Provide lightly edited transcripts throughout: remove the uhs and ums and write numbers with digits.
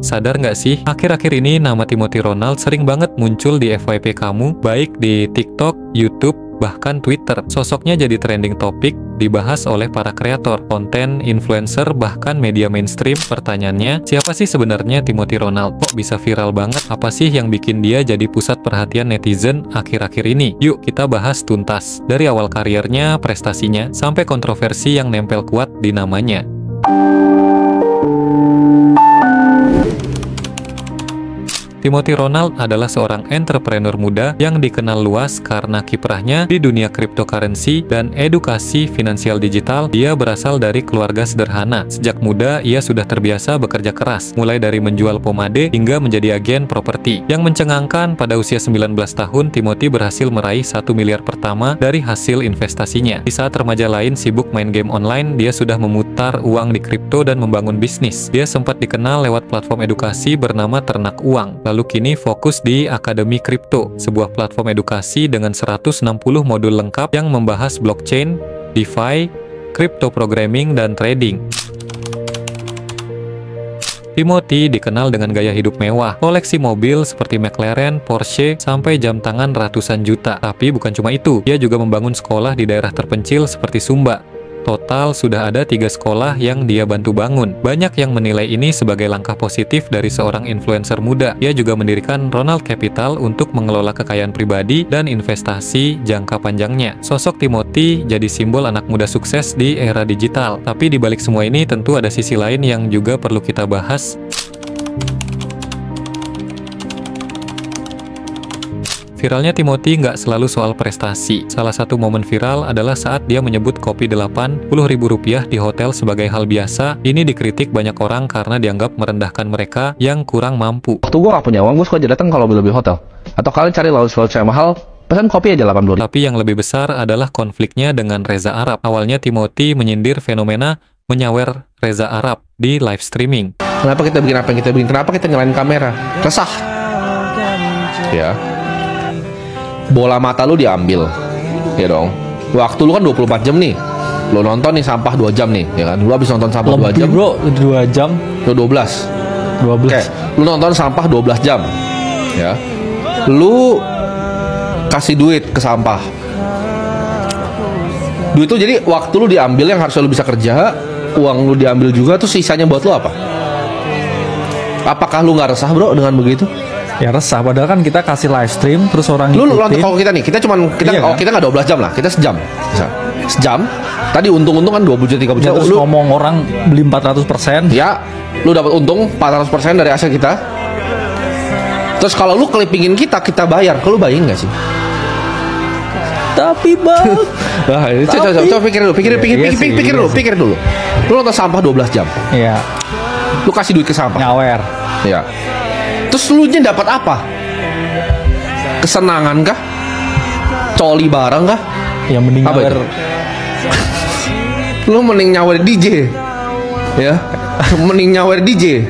sadar nggak sih? Akhir-akhir ini nama Timothy Ronald sering banget muncul di FYP kamu, baik di TikTok, YouTube, bahkan Twitter. Sosoknya jadi trending topik, dibahas oleh para kreator, konten, influencer, bahkan media mainstream. Pertanyaannya, siapa sih sebenarnya Timothy Ronald? Kok bisa viral banget? Apa sih yang bikin dia jadi pusat perhatian netizen akhir-akhir ini? Yuk kita bahas tuntas. Dari awal karirnya, prestasinya, sampai kontroversi yang nempel kuat di namanya. Timothy Ronald adalah seorang entrepreneur muda yang dikenal luas karena kiprahnya di dunia cryptocurrency dan edukasi finansial digital. Dia berasal dari keluarga sederhana. Sejak muda, ia sudah terbiasa bekerja keras, mulai dari menjual pomade hingga menjadi agen properti. Yang mencengangkan, pada usia 19 tahun, Timothy berhasil meraih 1 miliar pertama dari hasil investasinya. Di saat remaja lain sibuk main game online, dia sudah memutar uang di kripto dan membangun bisnis. Dia sempat dikenal lewat platform edukasi bernama Ternak Uang. Lalu kini fokus di Akademi Kripto, sebuah platform edukasi dengan 160 modul lengkap yang membahas blockchain, DeFi, crypto programming, dan trading. Timothy dikenal dengan gaya hidup mewah, koleksi mobil seperti McLaren, Porsche, sampai jam tangan ratusan juta. Tapi bukan cuma itu, dia juga membangun sekolah di daerah terpencil seperti Sumba. Total sudah ada 3 sekolah yang dia bantu bangun. Banyak yang menilai ini sebagai langkah positif dari seorang influencer muda. Ia juga mendirikan Ronald Capital untuk mengelola kekayaan pribadi dan investasi jangka panjangnya. Sosok Timothy jadi simbol anak muda sukses di era digital. Tapi di balik semua ini tentu ada sisi lain yang juga perlu kita bahas. Viralnya Timothy nggak selalu soal prestasi. Salah satu momen viral adalah saat dia menyebut kopi Rp80.000 di hotel sebagai hal biasa. Ini dikritik banyak orang karena dianggap merendahkan mereka yang kurang mampu. Waktu gue nggak punya uang, gue suka aja datang kalau lebih hotel. Atau kalian cari lounge yang mahal, pesan kopi aja 80.000. Tapi yang lebih besar adalah konfliknya dengan Reza Arab. Awalnya Timothy menyindir fenomena menyawer Reza Arab di live streaming. Kenapa kita bikin apa yang kita bikin? Kenapa kita nyalain kamera? Resah. Ya. Bola mata lu diambil, ya dong. Waktu lu kan 24 jam nih. Lu nonton nih sampah 2 jam nih, ya kan. Lu habis nonton sampah 2 jam. Bro, 2 jam. Lu 12. 12. Oke, lu nonton sampah 12 jam. Ya. Lu kasih duit ke sampah. Duit itu jadi waktu lu diambil yang harusnya lu bisa kerja, uang lu diambil juga, tuh sisanya buat lu apa? Apakah lu nggak resah, bro, dengan begitu? Ya resah, padahal kan kita kasih live stream terus orang lu ngikutin. kalau kita nih, kita cuman Iya, kan? kita nggak 12 jam lah, kita sejam. Sejam. Tadi untung-untung kan 20 juta 30 juta. Ya, terus ngomong orang beli 400%. Ya, lu dapat untung 400% dari aset kita. Terus kalau lu clippingin kita bayar. Kalau lu bayangin nggak sih? Tapi bang, Wah, coba pikir dulu. Lu nonton sampah 12 jam. ya Lu kasih duit ke sampah. nyawer. Ya. Terus lu nya dapat apa? Kesenangan kah? Coli bareng kah? Ya mending Apa nyawer. Lu mending nyawer DJ. Ya. Mending nyawer DJ.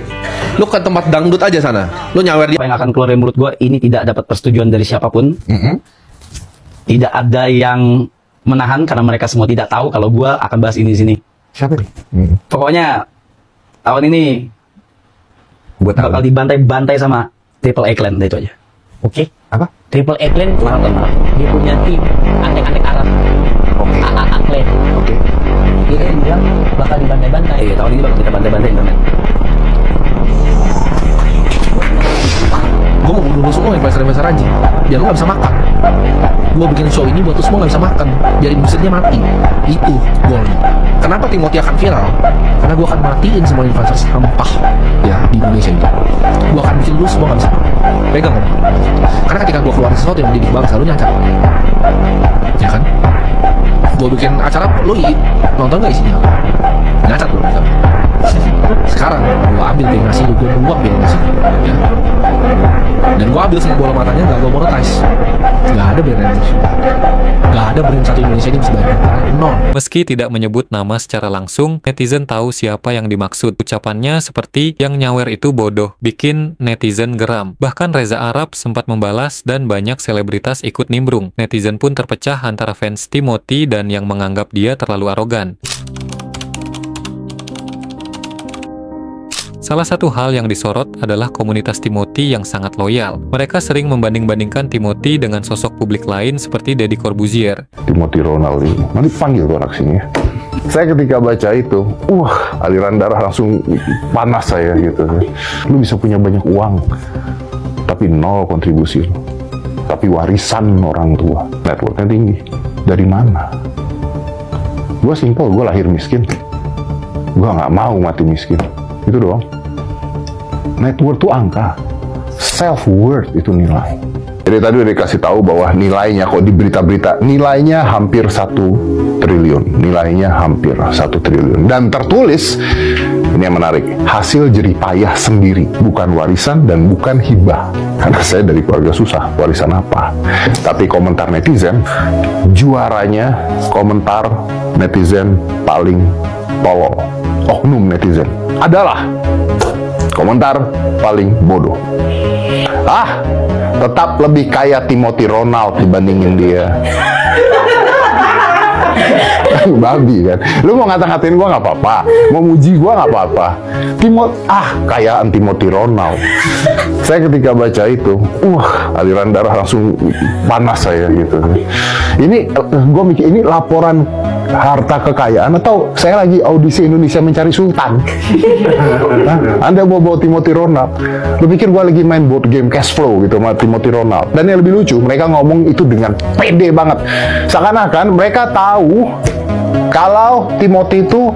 Lu ke tempat dangdut aja sana. Lu nyawer di. Apa yang akan keluar dari mulut gue ini tidak dapat persetujuan dari siapapun. Tidak ada yang menahan karena mereka semua tidak tahu kalau gue akan bahas ini di sini. Siapa nih? Pokoknya tahun ini Buat bakal dibantai-bantai sama Triple A Clan, itu aja. Oke. Apa? Triple A Clan dia punya tim antek-antek Arab. AAA Clan. Oke. Dia bilang bakal dibantai-bantai. Iya, tahun ini bakal kita bantai-bantai internet. Gue mau bunuh lu semua yang besar-besar aja. Biar lu gak bisa makan. Gue bikin show ini buat lu semua gak bisa makan. Jadi mesinnya mati. Itu goalnya. Kenapa Timothy akan viral? Karena gue akan matiin semua influencer sampah ya di Indonesia itu. Gue akan bikin lu semua gak bisa makan. Pegang kan? Karena ketika gue keluar sesuatu yang mendidik bangsa, lu nyancar. Ya kan? Gue bikin acara, lu nonton gak isinya? Nyancat lu. Sekarang gue ambil biaya nasi, gue buang biaya nasi. Ya. Dan gue ambil semua bola matanya, gak gue monetize. Gak ada brand Indonesia. Gak ada brand satu Indonesia ini bisa bayar. Nol. Meski tidak menyebut nama secara langsung, netizen tahu siapa yang dimaksud. Ucapannya seperti yang nyawer itu bodoh, bikin netizen geram. Bahkan Reza Arab sempat membalas dan banyak selebritas ikut nimbrung. Netizen pun terpecah antara fans Timothy dan yang menganggap dia terlalu arogan. Salah satu hal yang disorot adalah komunitas Timothy yang sangat loyal. Mereka sering membanding-bandingkan Timothy dengan sosok publik lain seperti Deddy Corbuzier. Timothy Ronald ini, nanti panggil tuh anak sini ya. Saya ketika baca itu, aliran darah langsung panas saya gitu. Lu bisa punya banyak uang, tapi nol kontribusi lu. Tapi warisan orang tua, networknya tinggi. Dari mana? Gue simpel, gue lahir miskin. Gue nggak mau mati miskin. Itu doang. Network tuh angka, self-worth itu nilai. Jadi tadi udah dikasih tahu bahwa nilainya kok di berita-berita, nilainya hampir 1 triliun. Nilainya hampir 1 triliun. Dan tertulis, ini yang menarik, hasil jerih payah sendiri. Bukan warisan dan bukan hibah. Karena saya dari keluarga susah, warisan apa? Tapi komentar netizen, juaranya komentar netizen paling tolol. Oknum netizen adalah komentar paling bodoh. Tetap lebih kaya Timothy Ronald dibandingin dia. Babi kan. Lu mau ngata-ngatain gua nggak apa-apa, mau muji gua nggak apa-apa. Kayaan Timothy Ronald. Saya ketika baca itu, aliran darah langsung panas saya gitu. Ini gua mikir, ini laporan harta kekayaan atau saya lagi audisi Indonesia Mencari Sultan? Anda bawa Timothy Ronald, lu pikir gua lagi main board game cash flow gitu sama Timothy Ronald. Dan yang lebih lucu, mereka ngomong itu dengan pede banget, seakan-akan mereka tahu kalau Timothy itu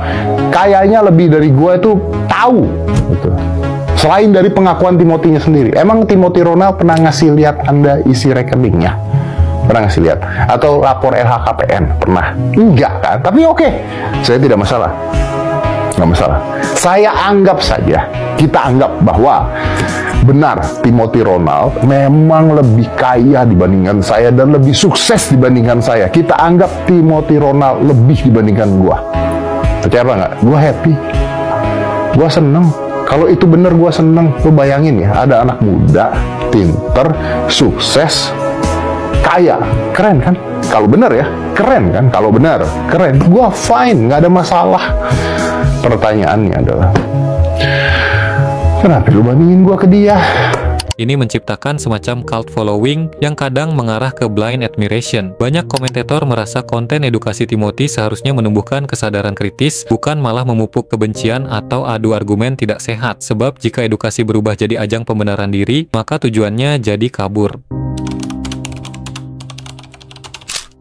kayaknya lebih dari gua itu tahu gitu. Selain dari pengakuan Timothy-nya sendiri, emang Timothy Ronald pernah ngasih lihat Anda isi rekeningnya? Pernah ngasih lihat? Atau lapor LHKPN? Pernah? Enggak kan? Tapi oke, saya tidak masalah. Nggak masalah. Saya anggap saja, kita anggap bahwa benar Timothy Ronald memang lebih kaya dibandingkan saya dan lebih sukses dibandingkan saya. Kita anggap Timothy Ronald lebih dibandingkan gua. Percaya apa nggak? Gua happy. Gua seneng. Kalau itu bener gua seneng. Lu bayangin ya, ada anak muda, pinter, sukses, kaya, keren kan? Kalau benar ya, keren kan? Kalau benar, keren. Gua fine, nggak ada masalah. Pertanyaannya adalah, kenapa lu bandingin gua ke dia? Ini menciptakan semacam cult following yang kadang mengarah ke blind admiration. Banyak komentator merasa konten edukasi Timothy seharusnya menumbuhkan kesadaran kritis, bukan malah memupuk kebencian atau adu argumen tidak sehat. Sebab jika edukasi berubah jadi ajang pembenaran diri, maka tujuannya jadi kabur.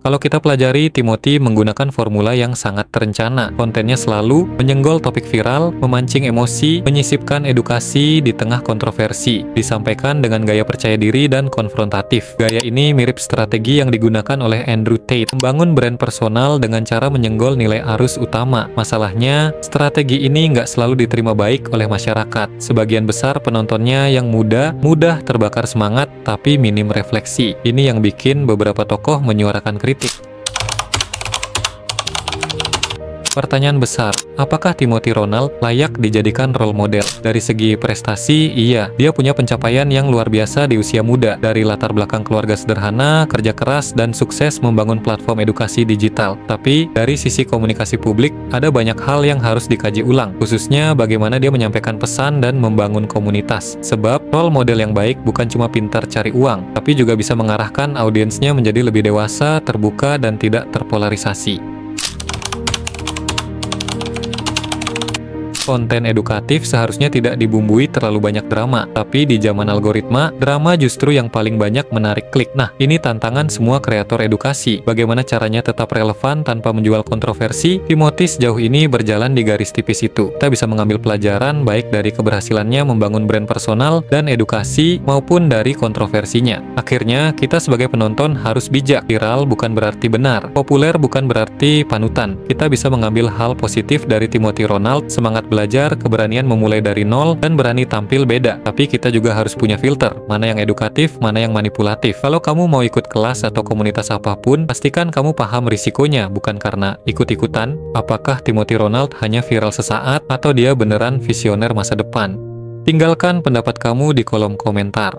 Kalau kita pelajari, Timothy menggunakan formula yang sangat terencana. Kontennya selalu menyenggol topik viral, memancing emosi, menyisipkan edukasi di tengah kontroversi, disampaikan dengan gaya percaya diri dan konfrontatif. Gaya ini mirip strategi yang digunakan oleh Andrew Tate, membangun brand personal dengan cara menyenggol nilai arus utama. Masalahnya, strategi ini nggak selalu diterima baik oleh masyarakat. Sebagian besar penontonnya yang mudah terbakar semangat, tapi minim refleksi. Ini yang bikin beberapa tokoh menyuarakan kritik. Pertanyaan besar, apakah Timothy Ronald layak dijadikan role model? Dari segi prestasi, iya, dia punya pencapaian yang luar biasa di usia muda. Dari latar belakang keluarga sederhana, kerja keras, dan sukses membangun platform edukasi digital. Tapi, dari sisi komunikasi publik, ada banyak hal yang harus dikaji ulang, khususnya bagaimana dia menyampaikan pesan dan membangun komunitas. Sebab, role model yang baik bukan cuma pintar cari uang, tapi juga bisa mengarahkan audiensnya menjadi lebih dewasa, terbuka, dan tidak terpolarisasi. Konten edukatif seharusnya tidak dibumbui terlalu banyak drama, tapi di zaman algoritma, drama justru yang paling banyak menarik klik. Nah, ini tantangan semua kreator edukasi. Bagaimana caranya tetap relevan tanpa menjual kontroversi? Timothy sejauh ini berjalan di garis tipis itu. Kita bisa mengambil pelajaran baik dari keberhasilannya membangun brand personal dan edukasi maupun dari kontroversinya. Akhirnya, kita sebagai penonton harus bijak. Viral bukan berarti benar, populer bukan berarti panutan. Kita bisa mengambil hal positif dari Timothy Ronald, semangat belajar, keberanian memulai dari nol, dan berani tampil beda. Tapi kita juga harus punya filter, mana yang edukatif, mana yang manipulatif. Kalau kamu mau ikut kelas atau komunitas apapun, pastikan kamu paham risikonya, bukan karena ikut-ikutan. Apakah Timothy Ronald hanya viral sesaat, atau dia beneran visioner masa depan? Tinggalkan pendapat kamu di kolom komentar.